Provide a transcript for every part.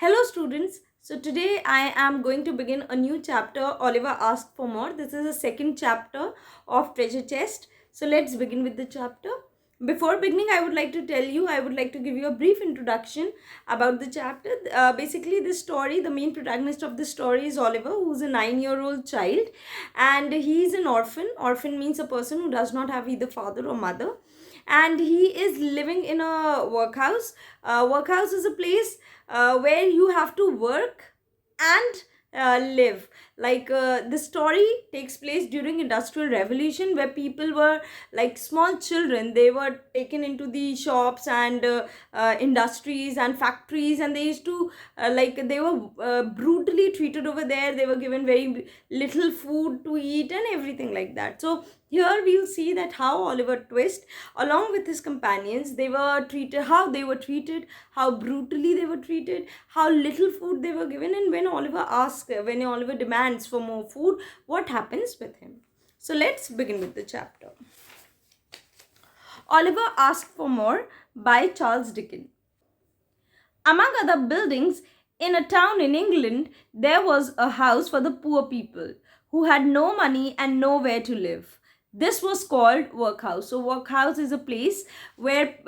Hello students, so today I am going to begin a new chapter, Oliver Asked for More. This is the second chapter of Treasure Chest. So let's begin with the chapter. Before beginning, I would like to give you a brief introduction about the chapter. Basically, this story, the main protagonist of this story is Oliver, who's a 9-year-old child, and he is an orphan. Orphan means a person who does not have either father or mother, and he is living in a workhouse. Workhouse is a place where you have to work and live. The story takes place during Industrial Revolution, where people were like small children. They were taken into the shops and industries and factories, and they used to they were brutally treated over there. They were given very little food to eat and everything like that. So here we'll see that how Oliver Twist, along with his companions, how they were treated, how brutally they were treated, how little food they were given, and when Oliver demands for more food, what happens with him. So let's begin with the chapter. Oliver Asked for More by Charles Dickens. Among other buildings in a town in England, there was a house for the poor people who had no money and nowhere to live. This was called Workhouse. So Workhouse is a place where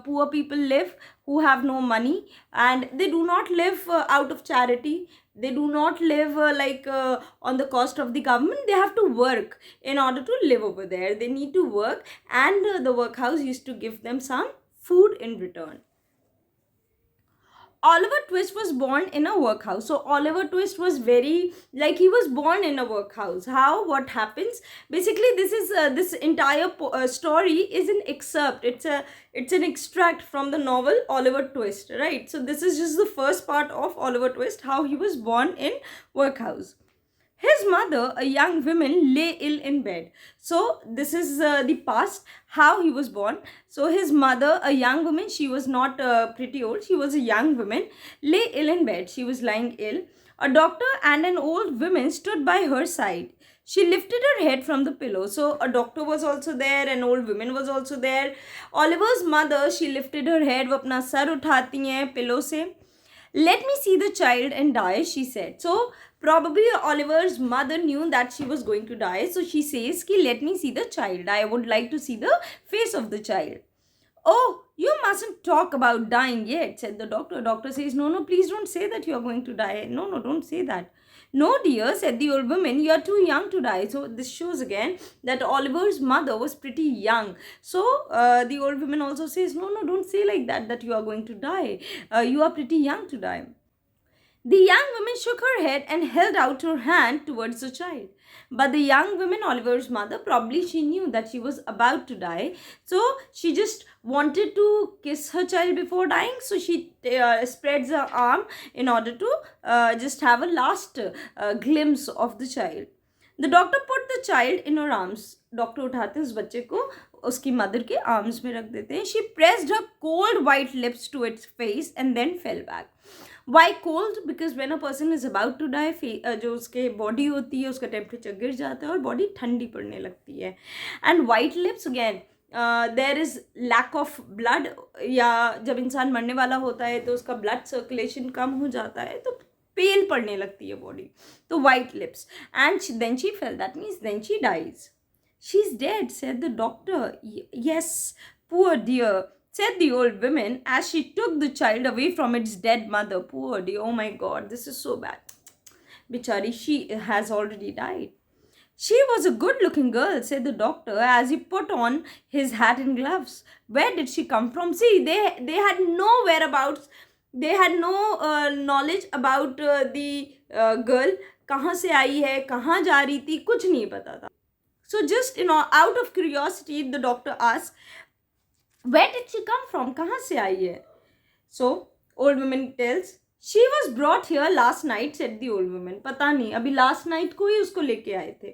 poor people live who have no money, and they do not live out of charity. They do not live on the cost of the government. They have to work in order to live over there. They need to work, and the workhouse used to give them some food in return. Oliver Twist was born in a workhouse. So Oliver Twist was he was born in a workhouse. How? What happens? Basically, this entire story is an excerpt. It's an extract from the novel Oliver Twist, right? So this is just the first part of Oliver Twist, how he was born in workhouse. His mother, a young woman, lay ill in bed. So this is the past, how he was born. So his mother, a young woman, she was not pretty old, she was a young woman, lay ill in bed. She was lying ill. A doctor and an old woman stood by her side. She lifted her head from the pillow. So a doctor was also there, an old woman was also there. Oliver's mother, she lifted her head, वो अपना sir उठाती हैं pillow से. Let me see the child and die, she said. So probably Oliver's mother knew that she was going to die. So she says, let me see the child. I would like to see the face of the child. Oh, you mustn't talk about dying yet, said the doctor. Doctor says, no, please don't say that you are going to die. No, don't say that. No, dear, said the old woman, you are too young to die. So this shows again that Oliver's mother was pretty young. So the old woman also says, no, don't say like that you are going to die. You are pretty young to die. The young woman shook her head and held out her hand towards the child. But the young woman, Oliver's mother, probably she knew that she was about to die. So she just wanted to kiss her child before dying. So she spreads her arm in order to just have a last glimpse of the child. The doctor put the child in her arms. Doctor उठाते उस बच्चे को उसकी mother के arms में रख देते हैं. She pressed her cold white lips to its face and then fell back. Why cold? Because when a person is about to die, जो उसके बॉडी होती है उसका टेम्परेचर गिर जाता है और बॉडी ठंडी पड़ने लगती है. And white lips again there is lack of blood, या जब इंसान मरने वाला होता है तो उसका ब्लड सर्कुलेशन कम हो जाता है तो पेल पड़ने लगती है बॉडी. तो white lips and then she fell, that means then she dies. She's dead, said the doctor. Yes, poor dear, said the old woman as she took the child away from its dead mother. Poor dear, oh my God, this is so bad. Bichari, she has already died. She was a good-looking girl, said the doctor as he put on his hat and gloves. Where did she come from? See, they had no whereabouts. They had no knowledge about the girl. कहाँ से आई है, कहाँ जा रही थी, कुछ नहीं पता था. So just, out of curiosity, the doctor asked, where did she come from? कहाँ से आई है? So, old woman tells, she was brought here last night, said the old woman. पता नहीं, अभी last night को ही उसको लेके आए थे.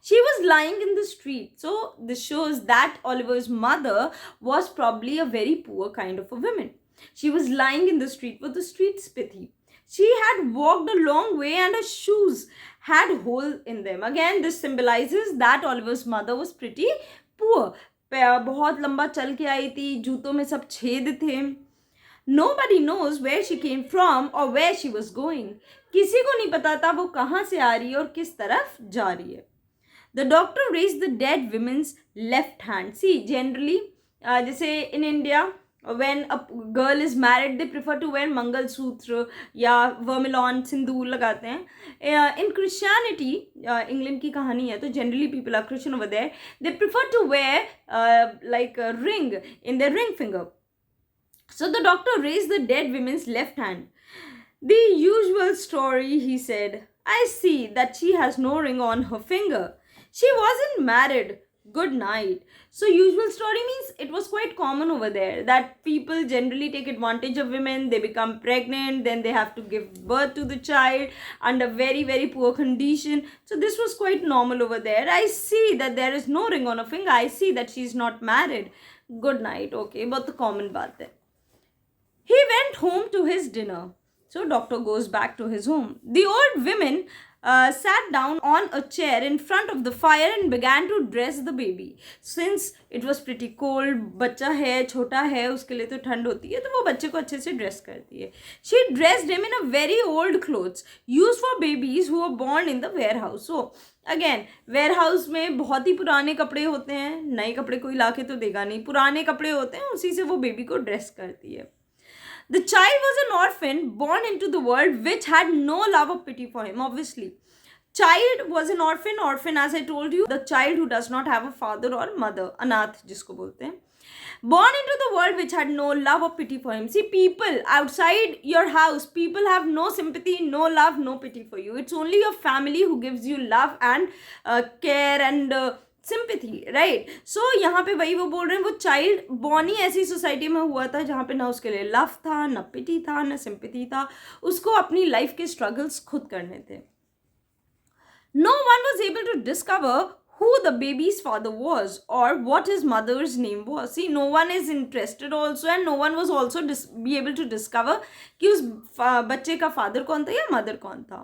She was lying in the street. So, this shows that Oliver's mother was probably a very poor kind of a woman. She was lying in the street with the street's pity. She had walked a long way and her shoes had holes in them. Again, this symbolizes that Oliver's mother was pretty poor. बहुत लंबा चल के आई थी, जूतों में सब छेद थे. Nobody knows where she came from or where she was going. किसी को नहीं पता था वो कहाँ से आ रही है और किस तरफ जा रही है. The doctor raised the dead woman's left hand. See, generally, जैसे in India, when a girl is married, they prefer to wear मंगल सूत्र या वर्मिलॉन सिंदूर लगाते हैं. In Christianity, इंग्लैंड की कहानी है तो generally people are Christian over there. They prefer to wear like a ring in their ring finger. So the doctor raised the dead woman's left hand. The usual story, he said. I see that she has no ring on her finger. She wasn't married. Good night. So usual story means it was quite common over there that people generally take advantage of women. They become pregnant, then they have to give birth to the child under very, very poor condition. So this was quite normal over there. I see that there is no ring on her finger. I see that she is not married. Good night. Okay, बहुत तो common बात है. He went home to his dinner. So doctor goes back to his home. The old woman sat down on a chair in front of the fire and began to dress the baby. Since it was pretty cold, बच्चा है छोटा है उसके लिए तो ठंड होती है तो वो बच्चे को अच्छे से ड्रेस करती है. She dressed him in a very old clothes used for babies who were born in the warehouse. So again warehouse में बहुत ही पुराने कपड़े होते हैं, नए कपड़े कोई ला के तो देगा नहीं, पुराने कपड़े होते हैं उसी से वो बेबी को ड्रेस करती है. The child was an orphan born into the world which had no love or pity for him. Obviously, child was an orphan. Orphan, as I told you, the child who does not have a father or mother, अनाथ जिसको बोलते हैं. Born into the world which had no love or pity for him. See, people outside your house, people have no sympathy, no love, no pity for you. It's only your family who gives you love and care and sympathy, right. So यहाँ पे वही वो बोल रहे हैं, वो child born ही ऐसी society में हुआ था जहाँ पे ना उसके लिए लव था, ना पिटी था, ना सिंपैथी था. उसको अपनी लाइफ के स्ट्रगल्स खुद करने थे. No one was able to discover who the baby's father was or what his mother's name was. See, no one is interested also and no one was also be able to discover कि उस बच्चे का father कौन था या mother कौन था.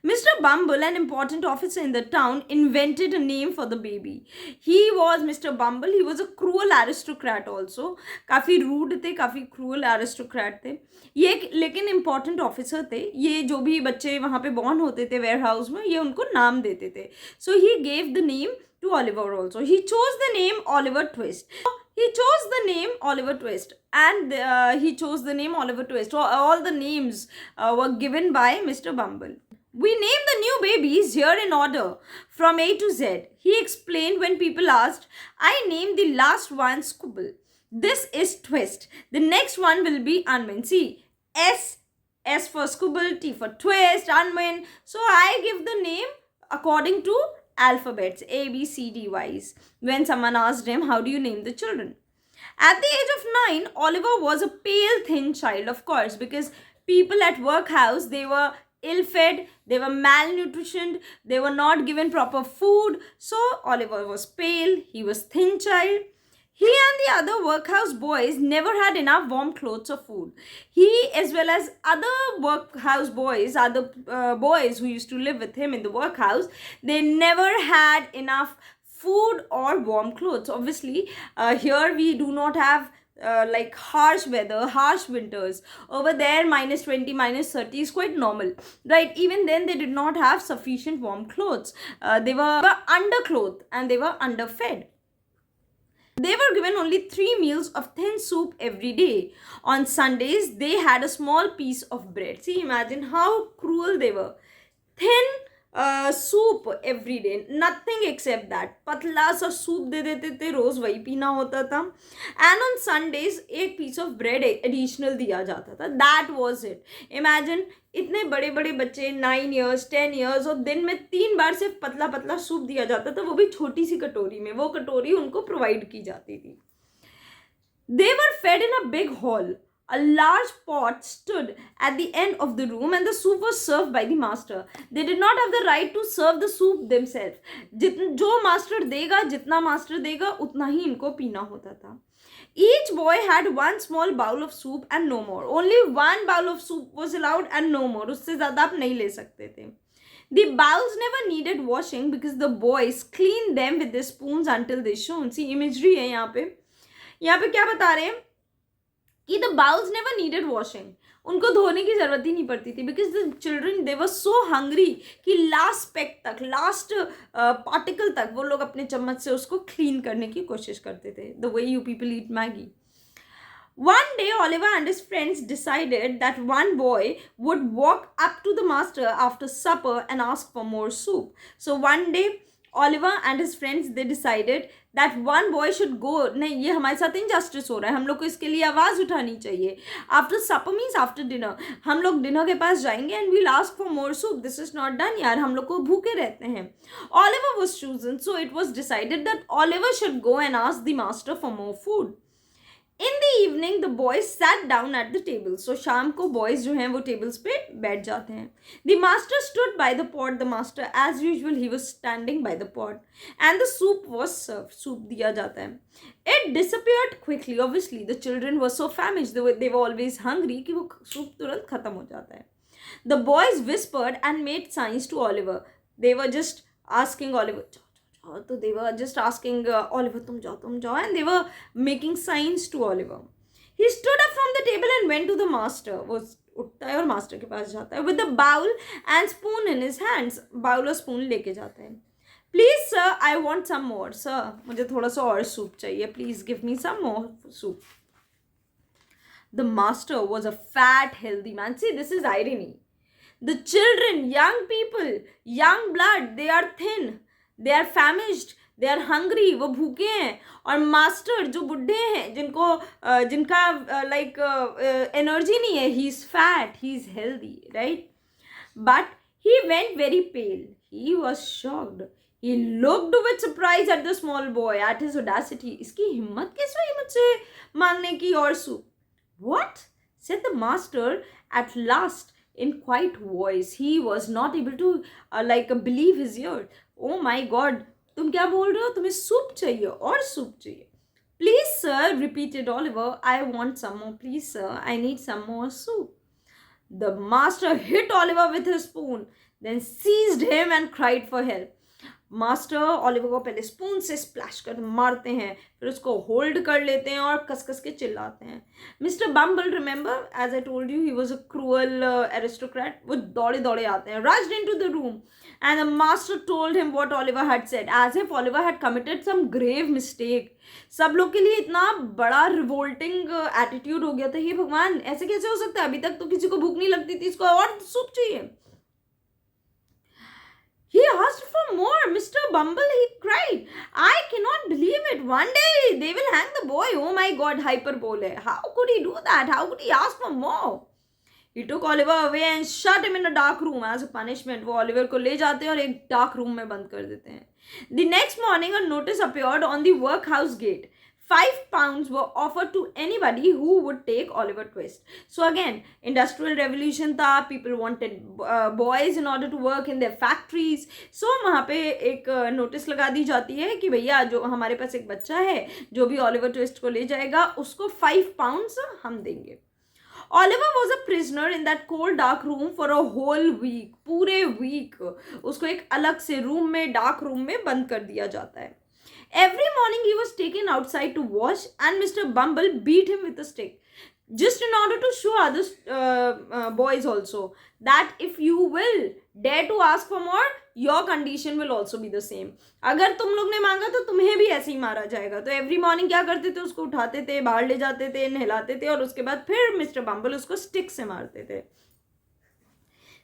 Mr. Bumble, an important officer in the town, invented a name for the baby. He was Mr. Bumble. He was a cruel aristocrat also. काफ़ी rude थे, काफ़ी cruel aristocrat थे. ये लेकिन important officer थे. ये जो भी बच्चे वहाँ पे born होते थे warehouse में, ये उनको नाम देते थे. So he gave the name to Oliver also. He chose the name Oliver Twist. He chose the name Oliver Twist and he chose the name Oliver Twist. All the names were given by Mr. Bumble. We named the new babies here in order from A to Z. He explained when people asked. I named the last one Scooble. This is Twist. The next one will be Unwin. See, S for Scooble, T for Twist, Unwin. So I give the name according to alphabets, A, B, C, D wise. When someone asked him, how do you name the children? At the age of 9, Oliver was a pale, thin child, of course, because people at Workhouse, they were ill-fed, they were malnutritioned, they were not given proper food. So Oliver was pale, he was thin child. He and the other workhouse boys never had enough warm clothes or food. He, as well as other workhouse boys, other boys who used to live with him in the workhouse, they never had enough food or warm clothes. Obviously, here we do not have like harsh weather, harsh winters. Over there, -20, -30 is quite normal, right? Even then, they did not have sufficient warm clothes. They were underclothed and they were underfed. They were given only 3 meals of thin soup every day. On Sundays, they had a small piece of bread. See, imagine how cruel they were. Thin soup every day, nothing except that. पतला सा soup दे देते थे, रोज वही पीना होता था. And on Sundays एक piece of bread additional दिया जाता था. That was it. Imagine इतने बड़े बड़े बच्चे 9 years 10 years और दिन में 3 बार सिर्फ पतला पतला सूप दिया जाता था, वो भी छोटी सी कटोरी में. वो कटोरी उनको प्रोवाइड की जाती थी. They were fed in a big hall. A large pot stood at the end of the room and the soup was served by the master. They did not have the right to serve the soup themselves. जो master देगा, जितना master देगा, उतना ही इनको पीना होता था. Each boy had one small bowl of soup and no more. Only one bowl of soup was allowed and no more. उससे ज़्यादा आप नहीं ले सकते थे. The bowls never needed washing because the boys cleaned them with their spoons until they shone. See, imagery है यहाँ पे क्या बता रहे हैं? कि the bowls never needed washing, उनको धोने की जरूरत ही नहीं पड़ती थी, because the children they were so hungry कि लास्ट पेक तक, लास्ट पार्टिकल तक वो लोग अपने चम्मच से उसको क्लीन करने की कोशिश करते थे, the way you people eat Maggi. One day, Oliver and his friends decided that one boy would walk up to the master after supper and ask for more soup. So one day, Oliver and his friends, they decided that one boy should go. नहीं, ये हमारे साथ injustice हो रहा है, हम लोग को इसके लिए आवाज़ उठानी चाहिए. After supper means after dinner. हम लोग dinner के पास जाएंगे and we'll ask for more soup. This is not done यार, हम लोग को भूखे रहते हैं. Oliver was chosen, so it was decided that Oliver should go and ask the master for more food. In the evening, the boys sat down at the table. So शाम को boys जो हैं वो tables पे बैठ जाते हैं. The master stood by the pot. The master, as usual, he was standing by the pot, and the soup was served. Soup दिया जाता है. It disappeared quickly. Obviously, the children were so famished. They were always hungry कि वो soup तुरंत खत्म हो जाता है. The boys whispered and made signs to Oliver. They were just asking Oliver. तो they were just asking Oliver, तुम जाओ, and they were making signs to Oliver. He stood up from the table and went to the master. वो उठता है और master के पास जाता है with the bowl and spoon in his hands. Bowl और spoon लेके जाता है. Please sir, I want some more. Sir, मुझे थोड़ा सा और soup चाहिए. Please give me some more soup. The master was a fat, healthy man. See, this is irony. The children, young people, young blood, they are thin. They are famished, they are hungry, वो भूखे हैं. और master जो बुढ़े हैं, जिनका like energy नहीं है, he is fat, he is healthy, right. But he went very pail, he was shocked, he looked with surprise at the small boy, at his audacity. इसकी हिम्मत कैसे हुई मुझसे मांगने की और soup. What said the master at last in quiet voice. He was not able to believe his ear. Oh my God, तुम क्या बोल रहे हो, तुम्हें सूप चाहिए और सूप चाहिए. Please sir, repeated Oliver, I want some more. Please sir, I need some more soup. The master hit Oliver with his spoon, then seized him and cried for help. Master Oliver को पहले spoon से splash कर मारते हैं, फिर उसको hold कर लेते हैं और कस कस के चिल्लाते हैं. Mister Bumble, remember as I told you, he was a cruel aristocrat. वो दौड़े दौड़े आते हैं, rushed into the room, and the master told him what Oliver had said, as if Oliver had committed some grave mistake. सब लोग के लिए इतना बड़ा रिवोल्टिंग एटीट्यूड हो गया था. ये भगवान, ऐसे कैसे हो सकता है, अभी तक तो किसी को भूख नहीं लगती थी, इसको और सूप चाहिए. He asked for more. Mr. Bumble, he cried. I cannot believe it. One day they will hang the boy. Oh my God, hyperbole. How could he do that? How could he ask for more? He took Oliver away and shut him in a dark room as a punishment. वो Oliver को ले जाते हैं और एक dark room में बंद कर देते हैं. The next morning, a notice appeared on the workhouse gate. £5 were offered to anybody who would take Oliver Twist. So again, industrial revolution था, people wanted boys in order to work in their factories. So वहाँ पे एक notice लगा दी जाती है कि भैया जो हमारे पास एक बच्चा है जो भी Oliver Twist को ले जाएगा उसको £5 हम देंगे. Oliver was a prisoner in that cold dark room for a whole week. पूरे week उसको एक अलग से room में, dark room में बंद कर दिया जाता है. Every morning he was taken outside to wash, and Mr. Bumble beat him with a stick, just in order to show other boys also that if you will dare to ask for more, your condition will also be the same. अगर तुम लोग ने मांगा तो तुम्हें भी ऐसे ही मारा जाएगा. तो every morning क्या करते थे, उसको उठाते थे, बाहर ले जाते थे, नहलाते थे और उसके बाद फिर Mr. Bumble उसको stick से मारते थे.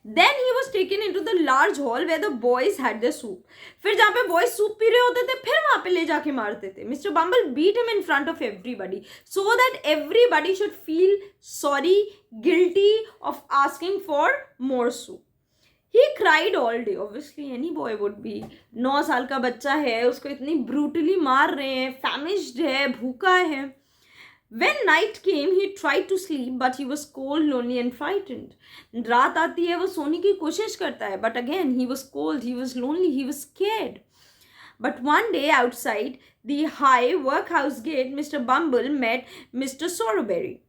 Then he was taken into the large hall where the boys had their soup. फिर जहाँ पे boys soup पी रहे होते थे, फिर वहाँ पे ले जाके मारते थे. Mr. Bumble beat him in front of everybody so that everybody should feel sorry, guilty of asking for more soup. He cried all day. Obviously, any boy would be. 9 साल का बच्चा है, उसको इतनी brutally मार रहे हैं, famished है, भूखा है. When night came, he tried to sleep, but he was cold, lonely and frightened. रात आती है, वो सोने की कोशिश करता है, but again, he was cold, he was lonely, he was scared. But one day outside the high workhouse gate, Mr. Bumble met Mr. Sorberry.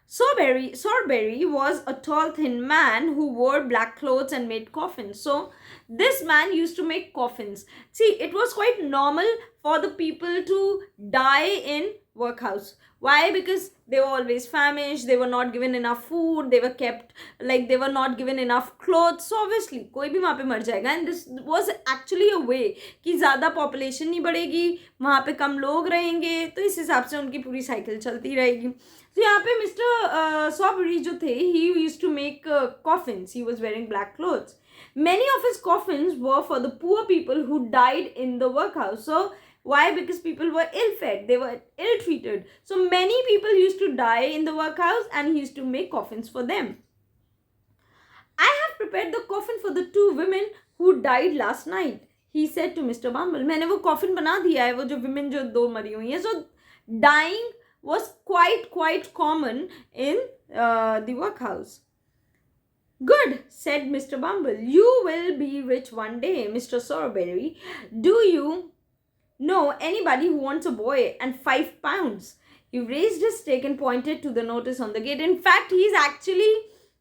Sorberry was a tall, thin man who wore black clothes and made coffins. So this man used to make coffins. See, it was quite normal for the people to die in workhouse. Why? Because they were always famished, they were not given enough food, they were kept, like they were not given enough clothes. So obviously कोई भी वहाँ पे मर जाएगा. And this was actually a way कि ज़्यादा population नहीं बढ़ेगी, वहाँ पे कम लोग रहेंगे, तो इस हिसाब से उनकी पूरी साइकिल चलती रहेगी. तो यहाँ पे मिस्टर सॉबरी जो थे, he used to make coffins. He was wearing black clothes. Many of his coffins were for the poor people who died in the workhouse. So why? Because people were ill-fed, they were ill-treated. So many people used to die in the workhouse and he used to make coffins for them. I have prepared the coffin for the 2 women who died last night, he said to Mr. Bumble. मैंने वो coffin बना दिया है, वो जो women जो 2 मरी हुई हैं. So dying was quite common in the workhouse. Good, said Mr. Bumble. You will be rich one day, Mr. Sorberry. Do you know anybody who wants a boy and 5 pounds? He raised his stick and pointed to the notice on the gate. In fact, he is actually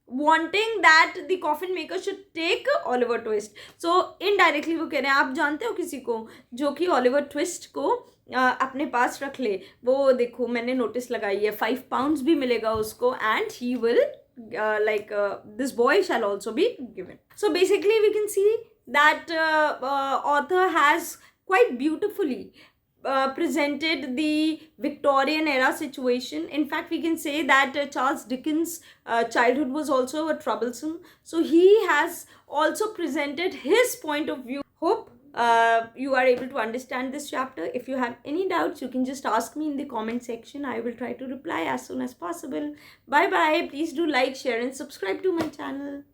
wanting that the coffin maker should take Oliver Twist. So indirectly वो कह रहे हैं, आप जानते हो किसी को जो कि Oliver Twist को अपने पास रख ले? वो देखो मैंने नोटिस लगाई है, 5 pounds भी मिलेगा उसको, and he will this boy shall also be given. So basically we can see that author has quite beautifully presented the Victorian era situation. In fact, we can say that Charles Dickens' childhood was also a troublesome. So he has also presented his point of view. Hope you are able to understand this chapter. If you have any doubts, you can just ask me in the comment section. I will try to reply as soon as possible. Bye bye. Please do like, share and subscribe to my channel.